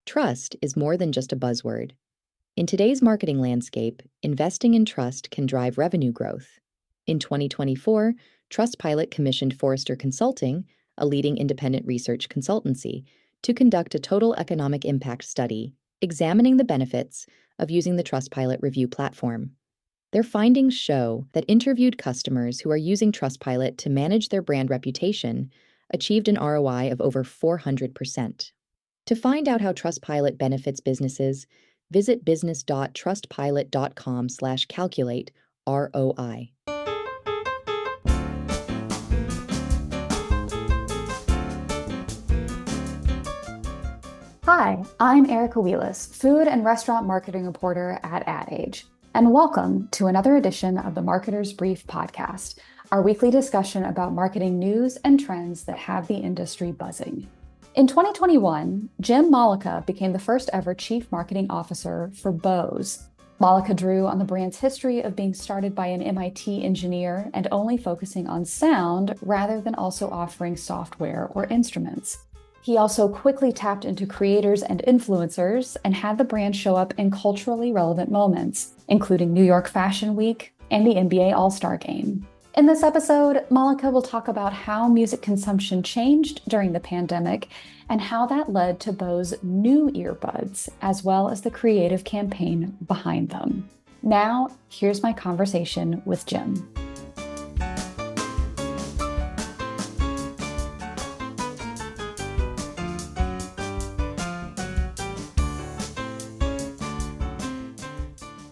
Trust is more than just a buzzword. In today's marketing landscape, investing in trust can drive revenue growth. In 2024, Trustpilot commissioned Forrester Consulting, a leading independent research consultancy, to conduct a total economic impact study examining the benefits of using the Trustpilot review platform. Their findings show that interviewed customers who are using Trustpilot to manage their brand reputation achieved an ROI of over 400%. To find out how Trustpilot benefits businesses, visit business.trustpilot.com/calculate ROI. Hi, I'm Erica Wheelis, food and restaurant marketing reporter at Ad Age, and welcome to another edition of the Marketer's Brief podcast, our weekly discussion about marketing news and trends that have the industry buzzing. In 2021, Jim Mollica became the first ever Chief Marketing Officer for Bose. Mollica drew on the brand's history of being started by an MIT engineer and only focusing on sound rather than also offering software or instruments. He also quickly tapped into creators and influencers and had the brand show up in culturally relevant moments, including New York Fashion Week and the NBA All-Star Game. In this episode, Mollica will talk about how music consumption changed during the pandemic and how that led to Bose new earbuds, as well as the creative campaign behind them. Now, here's my conversation with Jim.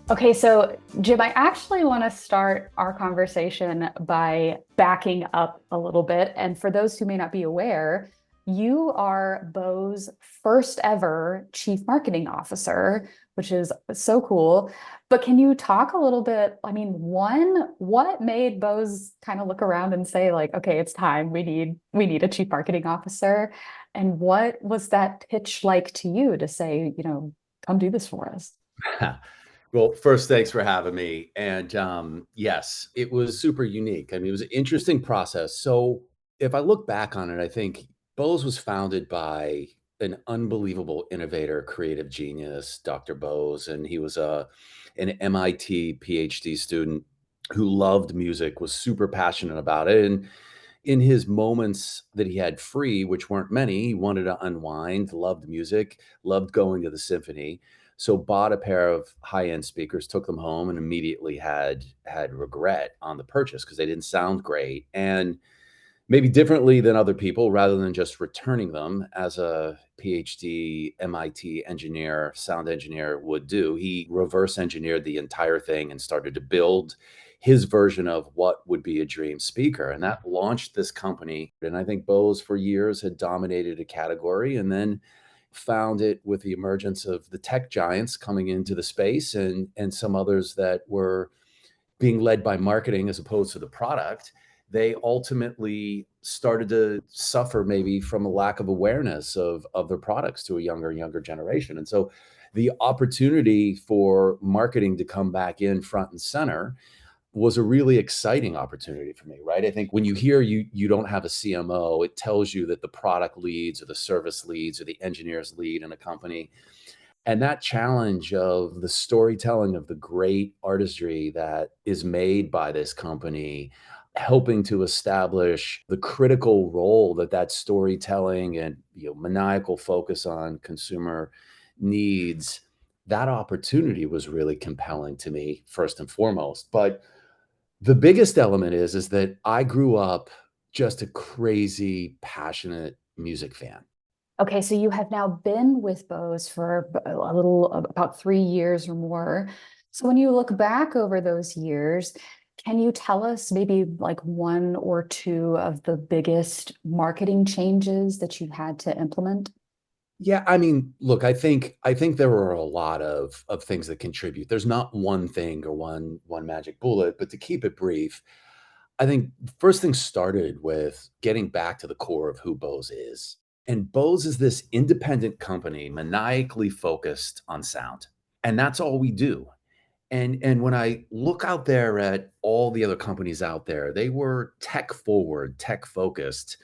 Okay, so Jim, I actually want to start our conversation by backing up a little bit. And for those who may not be aware, you are Bose's first ever Chief Marketing Officer, which is so cool. But can you talk a little bit, what made Bose kind of look around and say like, okay, it's time, we need a Chief Marketing Officer? And what was that pitch like to you to say, come do this for us? Well, first, thanks for having me. And yes, it was super unique. I mean, it was an interesting process. So if I look back on it, I think Bose was founded by an unbelievable innovator, creative genius, Dr. Bose. And he was an MIT PhD student who loved music, was super passionate about it. And in his moments that he had free, which weren't many, he wanted to unwind, loved music, loved going to the symphony. So bought a pair of high-end speakers, took them home, and immediately had regret on the purchase because they didn't sound great. And maybe differently than other people, rather than just returning them as a PhD MIT engineer, sound engineer would do, he reverse engineered the entire thing and started to build his version of what would be a dream speaker. And that launched this company. And I think Bose for years had dominated a category, and then found it with the emergence of the tech giants coming into the space, and some others that were being led by marketing as opposed to the product. They ultimately started to suffer maybe from a lack of awareness of their products to a younger generation. And so the opportunity for marketing to come back in front and center was a really exciting opportunity for me, right? I think when you hear you don't have a CMO, it tells you that the product leads or the service leads or the engineers lead in a company. And that challenge of the storytelling of the great artistry that is made by this company, helping to establish the critical role that storytelling and maniacal focus on consumer needs, that opportunity was really compelling to me first and foremost. But the biggest element is that I grew up just a crazy, passionate music fan. Okay, so you have now been with Bose for a little about 3 years or more. So when you look back over those years, can you tell us maybe like one or two of the biggest marketing changes that you had to implement? Yeah, I mean, look, I think there were a lot of things that contribute. There's not one thing or one magic bullet, but to keep it brief, I think the first thing started with getting back to the core of who Bose is. And Bose is this independent company maniacally focused on sound. And that's all we do. And when I look out there at all the other companies out there, they were tech forward, tech focused.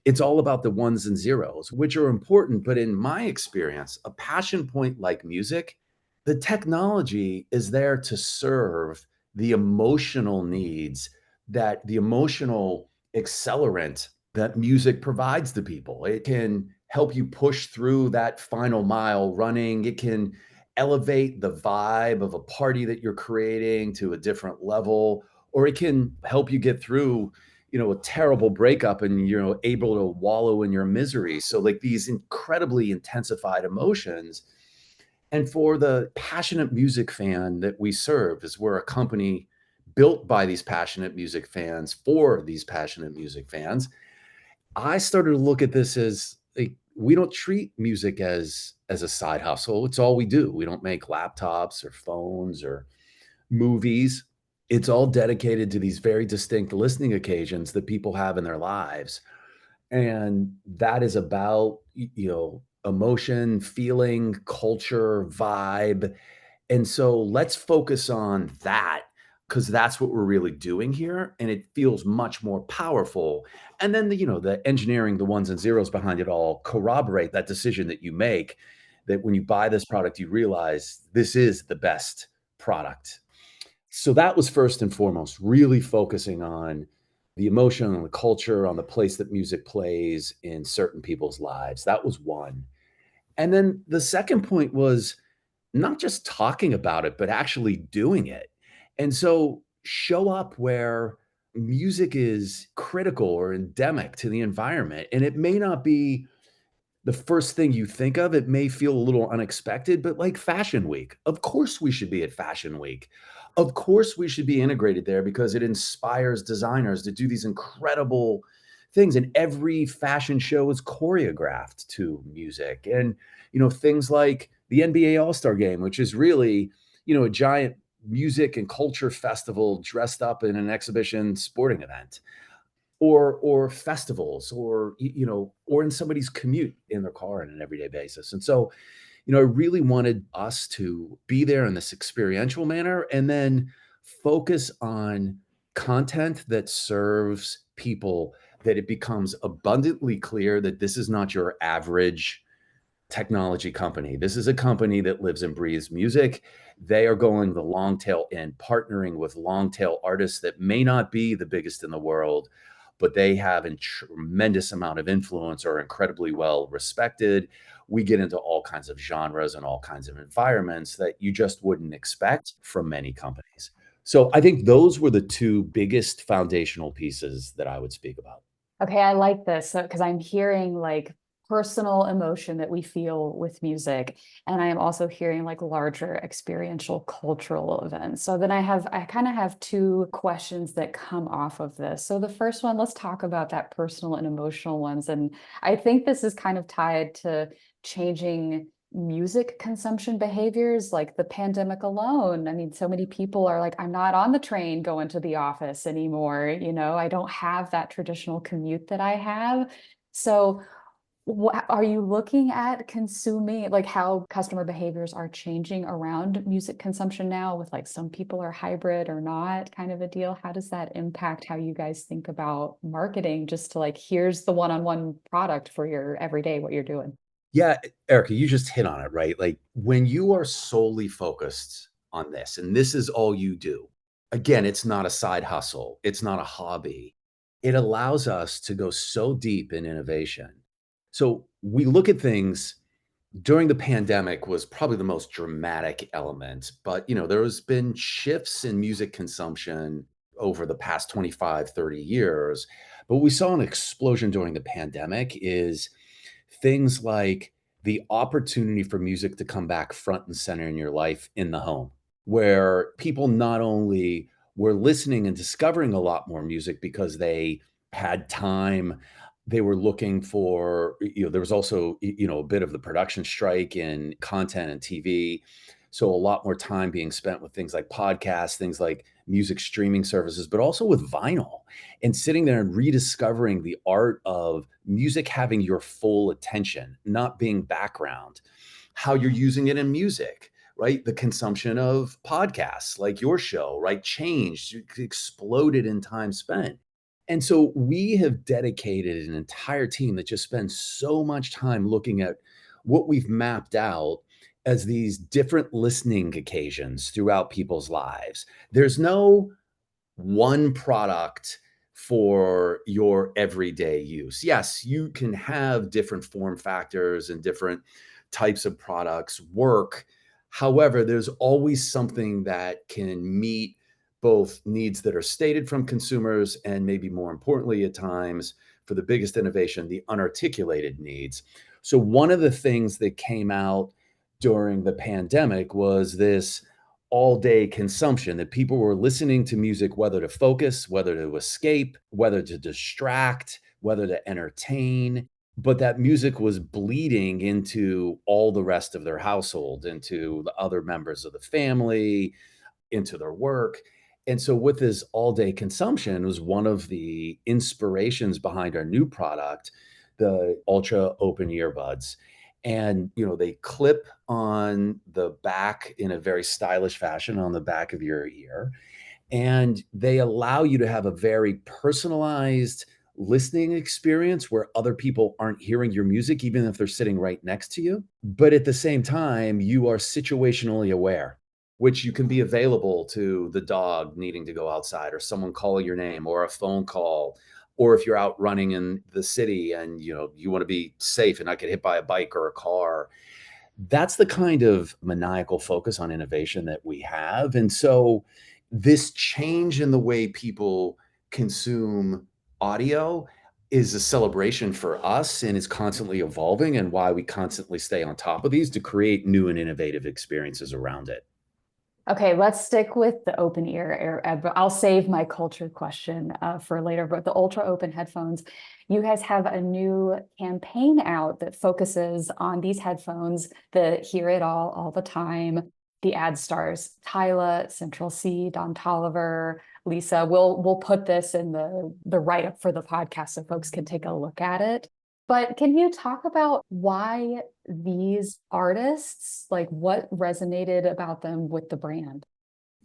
It's all about the ones and zeros, which are important. But in my experience, a passion point like music, the technology is there to serve the emotional needs, that the emotional accelerant that music provides to people. It can help you push through that final mile running. It can elevate the vibe of a party that you're creating to a different level, or it can help you get through a terrible breakup and you're able to wallow in your misery. So like these incredibly intensified emotions. And for the passionate music fan that we serve, is we're a company built by these passionate music fans for these passionate music fans. I started to look at this as like, we don't treat music as a side hustle. It's all we do. We don't make laptops or phones or movies. It's all dedicated to these very distinct listening occasions that people have in their lives. And that is about, emotion, feeling, culture, vibe. And so let's focus on that because that's what we're really doing here. And it feels much more powerful. And then the engineering, the ones and zeros behind it all corroborate that decision that you make, that when you buy this product, you realize this is the best product. So that was first and foremost, really focusing on the emotion, on the culture, on the place that music plays in certain people's lives. That was one. And then the second point was not just talking about it, but actually doing it. And so show up where music is critical or endemic to the environment. And it may not be the first thing you think of. It may feel a little unexpected, but like Fashion Week, of course we should be at Fashion Week. Of course we should be integrated there because it inspires designers to do these incredible things. And every fashion show is choreographed to music. And, things like the NBA All-Star Game, which is really, a giant music and culture festival dressed up in an exhibition sporting event, or festivals, or or in somebody's commute in their car on an everyday basis. And so, I really wanted us to be there in this experiential manner and then focus on content that serves people, that it becomes abundantly clear that this is not your average technology company. This is a company that lives and breathes music. They are going the long tail and partnering with long tail artists that may not be the biggest in the world, but they have a tremendous amount of influence, or incredibly well respected. We get into all kinds of genres and all kinds of environments that you just wouldn't expect from many companies. So I think those were the two biggest foundational pieces that I would speak about. Okay, I like this because I'm hearing like personal emotion that we feel with music. And I am also hearing like larger experiential cultural events. So then I kind of have two questions that come off of this. So the first one, let's talk about that personal and emotional ones. And I think this is kind of tied to changing music consumption behaviors, like the pandemic alone. I mean, so many people are like, I'm not on the train going to the office anymore. I don't have that traditional commute that I have. So, are you looking at consuming, like how customer behaviors are changing around music consumption now, with like some people are hybrid or not kind of a deal? How does that impact how you guys think about marketing, just to like, here's the one-on-one product for your everyday, what you're doing? Yeah, Erica, you just hit on it, right? Like when you are solely focused on this and this is all you do, again, it's not a side hustle, it's not a hobby. It allows us to go so deep in innovation. So we look at things during the pandemic was probably the most dramatic element, but there's been shifts in music consumption over the past 25, 30 years. But we saw an explosion during the pandemic is things like the opportunity for music to come back front and center in your life in the home, where people not only were listening and discovering a lot more music because they had time, they were looking for, there was also, a bit of the production strike in content and TV. So a lot more time being spent with things like podcasts, things like music streaming services, but also with vinyl, and sitting there and rediscovering the art of music having your full attention, not being background, how you're using it in music, right? The consumption of podcasts like your show, right? Changed, exploded in time spent. And so we have dedicated an entire team that just spends so much time looking at what we've mapped out as these different listening occasions throughout people's lives. There's no one product for your everyday use. Yes, you can have different form factors and different types of products work. However, there's always something that can meet both needs that are stated from consumers and maybe more importantly at times for the biggest innovation, the unarticulated needs. So one of the things that came out during the pandemic was this all day consumption that people were listening to music, whether to focus, whether to escape, whether to distract, whether to entertain. But that music was bleeding into all the rest of their household, into the other members of the family, into their work. And so, with this all day consumption, was one of the inspirations behind our new product, the Ultra Open Earbuds. And, they clip on the back in a very stylish fashion on the back of your ear. And they allow you to have a very personalized listening experience where other people aren't hearing your music, even if they're sitting right next to you. But at the same time, you are situationally aware, which you can be available to the dog needing to go outside, or someone calling your name, or a phone call, or if you're out running in the city and you want to be safe and not get hit by a bike or a car. That's the kind of maniacal focus on innovation that we have. And so this change in the way people consume audio is a celebration for us and is constantly evolving, and why we constantly stay on top of these to create new and innovative experiences around it. Okay, let's stick with the open ear. But I'll save my culture question for later. But the ultra open headphones, you guys have a new campaign out that focuses on these headphones that hear it all the time. The ad stars Tyla, Central C, Don Tolliver, Lisa. We'll put this in the write-up for the podcast so folks can take a look at it. But can you talk about why these artists, like what resonated about them with the brand?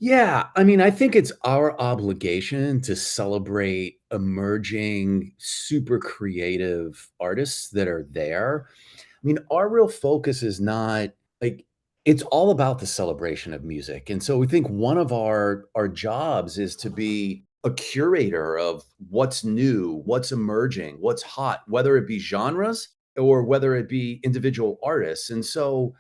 Yeah, I mean, I think it's our obligation to celebrate emerging, super creative artists that are there. I mean, our real focus is not like it's all about the celebration of music. And so we think one of our jobs is to be a curator of what's new, what's emerging, what's hot, whether it be genres or whether it be individual artists. And so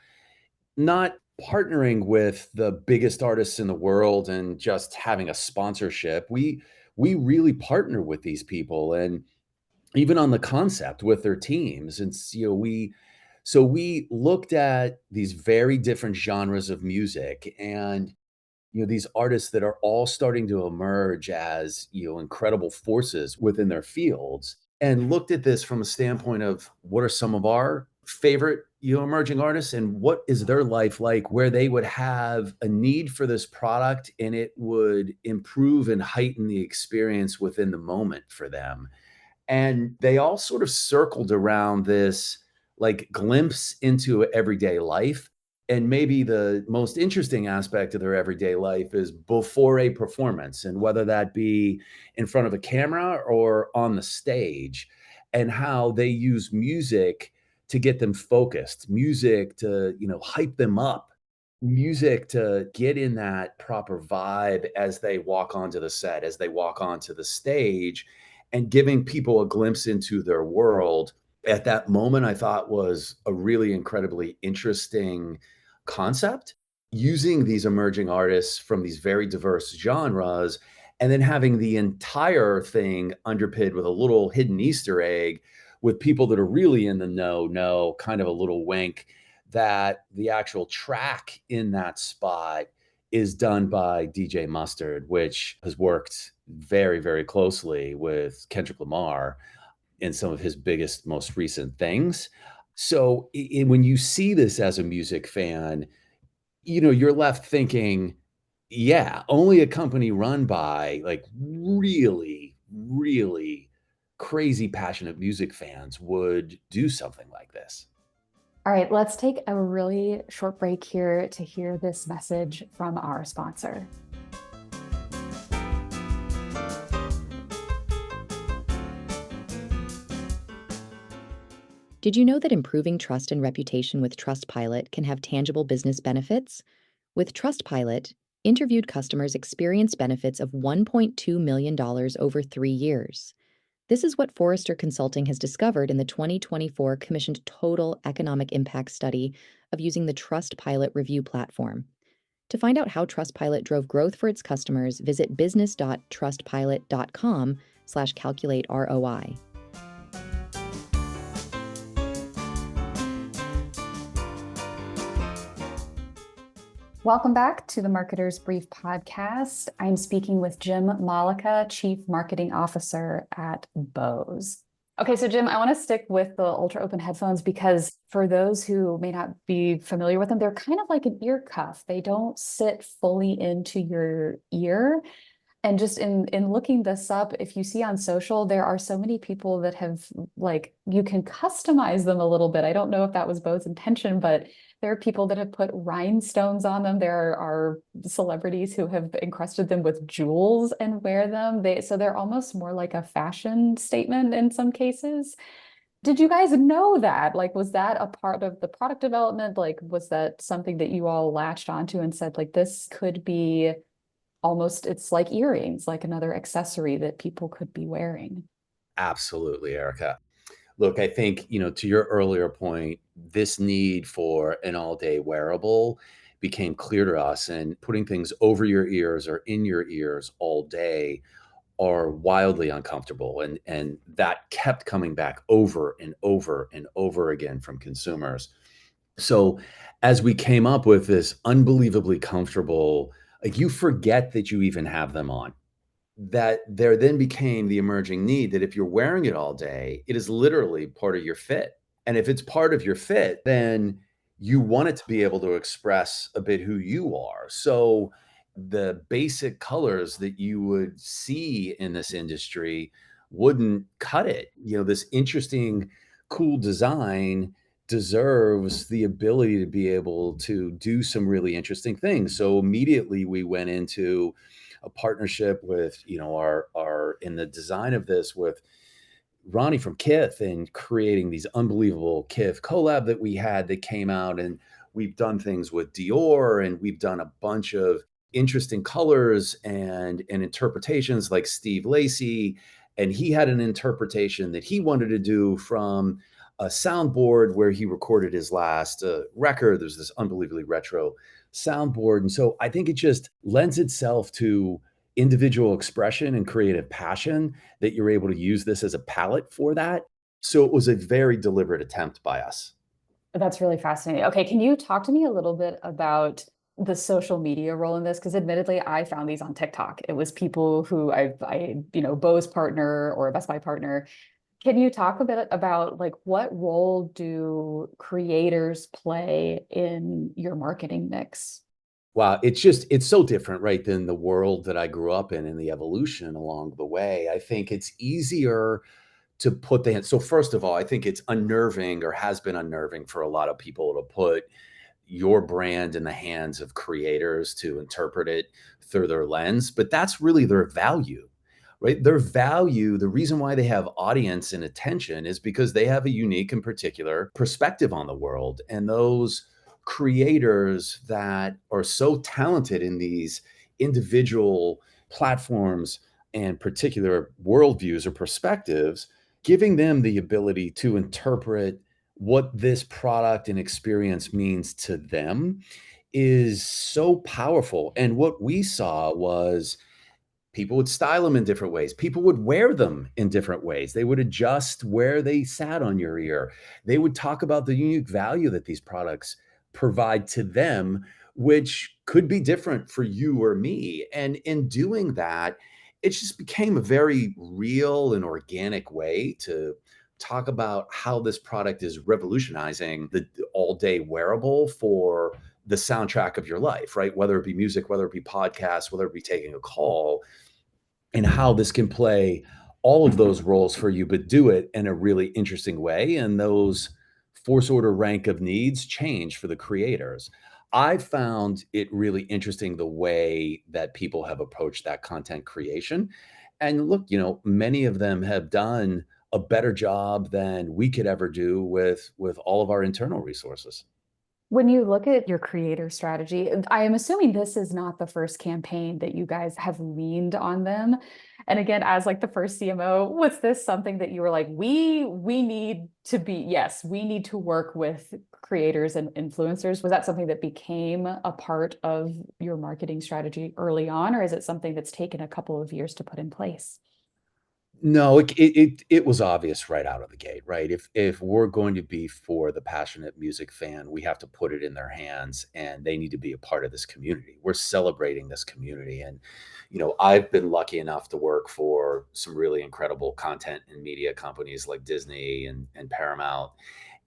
not partnering with the biggest artists in the world and just having a sponsorship. We really partner with these people, and even on the concept with their teams. And we looked at these very different genres of music, and these artists that are all starting to emerge as incredible forces within their fields, and looked at this from a standpoint of what are some of our favorite emerging artists and what is their life like, where they would have a need for this product and it would improve and heighten the experience within the moment for them. And they all sort of circled around this like glimpse into everyday life. And maybe the most interesting aspect of their everyday life is before a performance, and whether that be in front of a camera or on the stage, and how they use music to get them focused, music to, hype them up, music to get in that proper vibe as they walk onto the set, as they walk onto the stage, and giving people a glimpse into their world at that moment, I thought was a really incredibly interesting concept. Using these emerging artists from these very diverse genres, and then having the entire thing underpinned with a little hidden Easter egg with people that are really in the know, kind of a little wink that the actual track in that spot is done by DJ Mustard, which has worked very, very closely with Kendrick Lamar in some of his biggest, most recent things. So when you see this as a music fan, you're left thinking, yeah, only a company run by like really, really crazy passionate music fans would do something like this. All right, let's take a really short break here to hear this message from our sponsor. Did you know that improving trust and reputation with Trustpilot can have tangible business benefits? With Trustpilot, interviewed customers experienced benefits of $1.2 million over 3 years. This is what Forrester Consulting has discovered in the 2024 commissioned Total Economic Impact study of using the Trustpilot review platform. To find out how Trustpilot drove growth for its customers, visit business.trustpilot.com/calculate ROI. Welcome back to the Marketer's Brief podcast. I'm speaking with Jim Mollica, Chief Marketing Officer at Bose. Okay, so Jim, I want to stick with the ultra open headphones because for those who may not be familiar with them, they're kind of like an ear cuff. They don't sit fully into your ear. And just in looking this up, if you see on social, there are so many people that have like you can customize them a little bit. I don't know if that was Bo's intention, but there are people that have put rhinestones on them. There are celebrities who have encrusted them with jewels and wear them. So they're almost more like a fashion statement in some cases. Did you guys know that? Like, was that a part of the product development? Like, was that something that you all latched onto and said, like, this could be almost, it's like earrings, like another accessory that people could be wearing? Absolutely, Erica. Look, I think, to your earlier point, this need for an all-day wearable became clear to us, and putting things over your ears or in your ears all day are wildly uncomfortable. And that kept coming back over and over and over again from consumers. So as we came up with this unbelievably comfortable, like you forget that you even have them on, that there then became the emerging need that if you're wearing it all day, it is literally part of your fit. And if it's part of your fit, then you want it to be able to express a bit who you are. So the basic colors that you would see in this industry wouldn't cut it. This interesting, cool design deserves the ability to be able to do some really interesting things. So immediately we went into a partnership with, our in the design of this with Ronnie from Kith and creating these unbelievable Kith collab that we had that came out. And we've done things with Dior, and we've done a bunch of interesting colors and interpretations like Steve Lacy. And he had an interpretation that he wanted to do from a soundboard where he recorded his last record. There's this unbelievably retro soundboard. And so I think it just lends itself to individual expression and creative passion that you're able to use this as a palette for that. So it was a very deliberate attempt by us. That's really fascinating. Okay, can you talk to me a little bit about the social media role in this? Because admittedly, I found these on TikTok. It was people who Bose partner or a Best Buy partner. Can you talk a bit about like what role do creators play in your marketing mix? Wow, it's so different, right, than the world that I grew up in and the evolution along the way. I think it's easier to put the hand. So first of all, I think it's unnerving or has been unnerving for a lot of people to put your brand in the hands of creators to interpret it through their lens, but that's really their value, right? Their value, the reason why they have audience and attention is because they have a unique and particular perspective on the world. And those creators that are so talented in these individual platforms and particular worldviews or perspectives, giving them the ability to interpret what this product and experience means to them is so powerful. And what we saw was people would style them in different ways. People would wear them in different ways. They would adjust where they sat on your ear. They would talk about the unique value that these products provide to them, which could be different for you or me. And in doing that, it just became a very real and organic way to talk about how this product is revolutionizing the all day wearable for the soundtrack of your life, right? Whether it be music, whether it be podcasts, whether it be taking a call, and how this can play all of those roles for you, but do it in a really interesting way. And those force order rank of needs change for the creators. I found it really interesting the way that people have approached that content creation. And look, many of them have done a better job than we could ever do with all of our internal resources. When you look at your creator strategy, I am assuming this is not the first campaign that you guys have leaned on them. And again, as like the first CMO, was this something that you were like, we need to be, yes, we need to work with creators and influencers? Was that something that became a part of your marketing strategy early on, or is it something that's taken a couple of years to put in place? No, it was obvious right out of the gate, right? If we're going to be for the passionate music fan, we have to put it in their hands, and they need to be a part of this community. We're celebrating this community, and I've been lucky enough to work for some really incredible content and media companies like Disney and Paramount.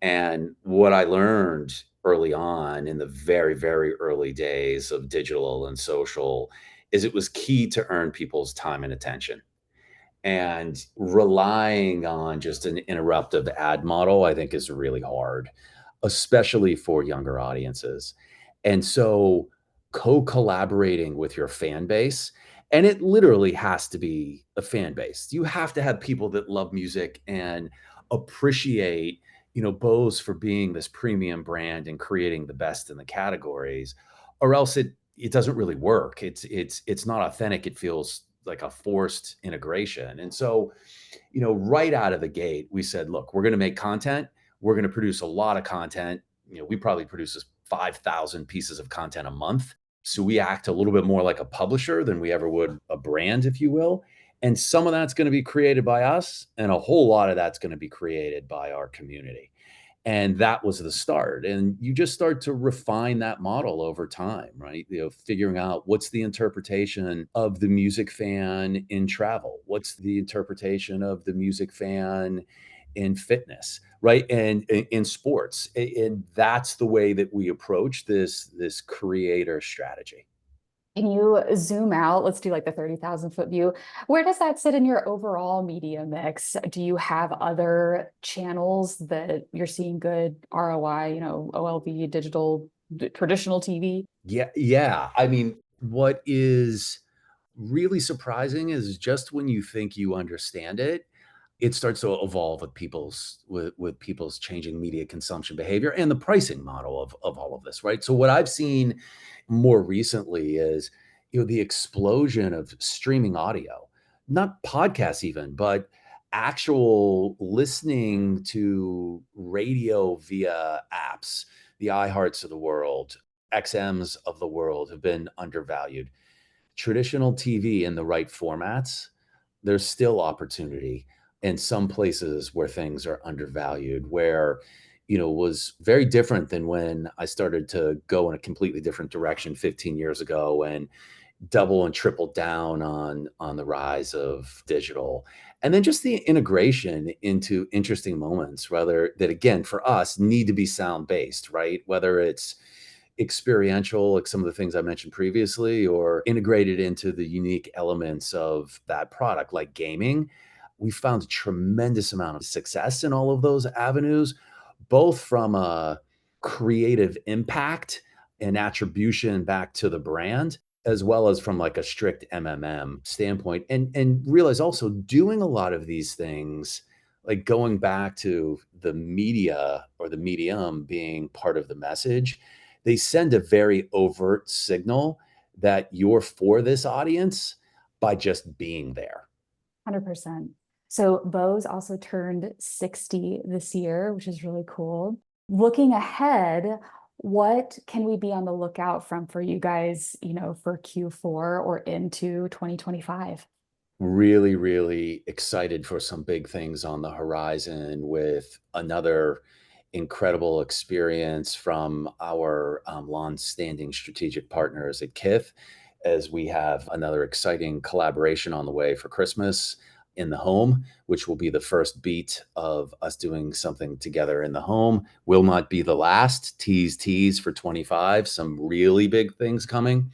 And what I learned early on in the very, very early days of digital and social is it was key to earn people's time and attention, and relying on just an interruptive ad model, I think, is really hard, especially for younger audiences. And so co-collaborating with your fan base, and it literally has to be a fan base. You have to have people that love music and appreciate, Bose for being this premium brand and creating the best in the categories, or else it doesn't really work. It's not authentic. It feels like a forced integration. And so, right out of the gate, we said, look, we're going to make content. We're going to produce a lot of content. We probably produce 5,000 pieces of content a month. So we act a little bit more like a publisher than we ever would a brand, if you will. And some of that's going to be created by us, and a whole lot of that's going to be created by our community. And that was the start. And you just start to refine that model over time, right? Figuring out what's the interpretation of the music fan in travel? What's the interpretation of the music fan in fitness, right? And in sports. And that's the way that we approach this creator strategy. Can you zoom out? Let's do like the 30,000 foot view. Where does that sit in your overall media mix? Do you have other channels that you're seeing good ROI, OLV, digital, traditional TV? Yeah, yeah. I mean, what is really surprising is just when you think you understand it, it starts to evolve with people's changing media consumption behavior and the pricing model of all of this, right? So what I've seen more recently is, the explosion of streaming audio, not podcasts even, but actual listening to radio via apps. The iHearts of the world, XMs of the world have been undervalued. Traditional TV in the right formats, there's still opportunity in some places where things are undervalued, where, was very different than when I started to go in a completely different direction 15 years ago and double and triple down on the rise of digital. And then just the integration into interesting moments, rather that again for us need to be sound based, right? Whether it's experiential, like some of the things I mentioned previously, or integrated into the unique elements of that product, like gaming. We found a tremendous amount of success in all of those avenues, both from a creative impact and attribution back to the brand, as well as from like a strict MMM standpoint. And realize also doing a lot of these things, like going back to the media or the medium being part of the message, they send a very overt signal that you're for this audience by just being there. 100%. So Bose also turned 60 this year, which is really cool. Looking ahead, what can we be on the lookout from for you guys, for Q4 or into 2025? Really, really excited for some big things on the horizon with another incredible experience from our long-standing strategic partners at Kith, as we have another exciting collaboration on the way for Christmas in the home, which will be the first beat of us doing something together in the home. Will not be the last. Tease for 25. Some really big things coming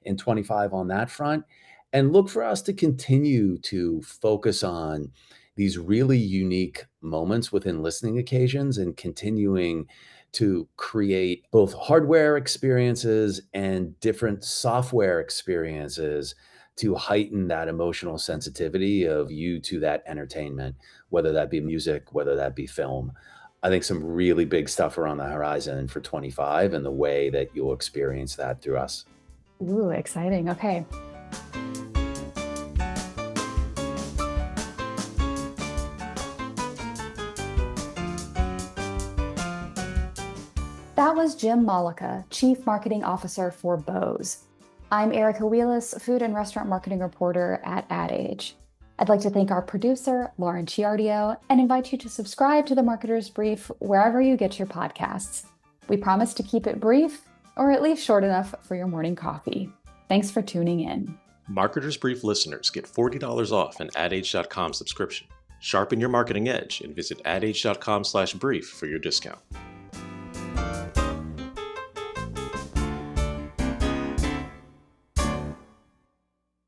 in 25 on that front. And look for us to continue to focus on these really unique moments within listening occasions and continuing to create both hardware experiences and different software experiences to heighten that emotional sensitivity of you to that entertainment, whether that be music, whether that be film. I think some really big stuff are on the horizon for 25 and the way that you'll experience that through us. Ooh, exciting. Okay. That was Jim Mollica, Chief Marketing Officer for Bose. I'm Erica Wheelis, Food and Restaurant Marketing Reporter at Ad Age. I'd like to thank our producer, Lauren Ciardio, and invite you to subscribe to The Marketer's Brief wherever you get your podcasts. We promise to keep it brief, or at least short enough for your morning coffee. Thanks for tuning in. Marketer's Brief listeners get $40 off an adage.com subscription. Sharpen your marketing edge and visit adage.com/brief for your discount.